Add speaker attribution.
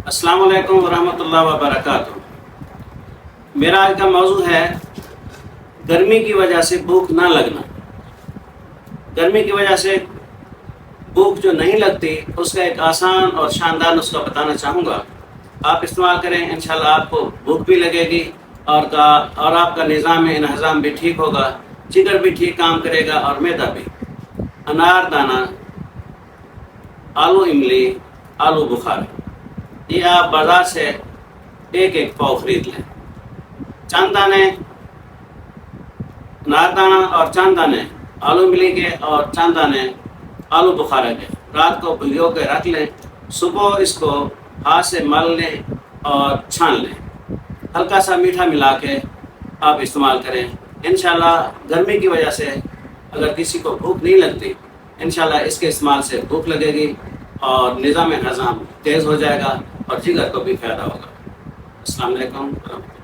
Speaker 1: السلام علیکم ورحمۃ اللہ وبرکاتہ۔ میرا آج کا موضوع ہے گرمی کی وجہ سے بھوک نہ لگنا۔ گرمی کی وجہ سے بھوک جو نہیں لگتی اس کا ایک آسان اور شاندار نسخہ بتانا چاہوں گا۔ آپ استعمال کریں، انشاءاللہ آپ کو بھوک بھی لگے گی اور آپ کا نظام انہضام بھی ٹھیک ہوگا، جگر بھی ٹھیک کام کرے گا اور معدہ بھی۔ انار دانہ، آلو املی، آلو بخار، یہ آپ بازار سے ایک پاؤ خرید لیں۔ چند دانے اناردانہ اور چند دانے آلو ملی کے اور چند دانے آلو بخارا کے رات کو بھگو کے رکھ لیں۔ صبح اس کو ہاتھ سے مل لیں اور چھان لیں۔ ہلکا سا میٹھا ملا کے آپ استعمال کریں۔ انشاءاللہ گرمی کی وجہ سے اگر کسی کو بھوک نہیں لگتی، انشاءاللہ اس کے استعمال سے بھوک لگے گی اور نظام ہضم تیز ہو جائے گا اور جگر کو بھی فائدہ ہوگا۔ السلام علیکم ورحمۃ اللہ۔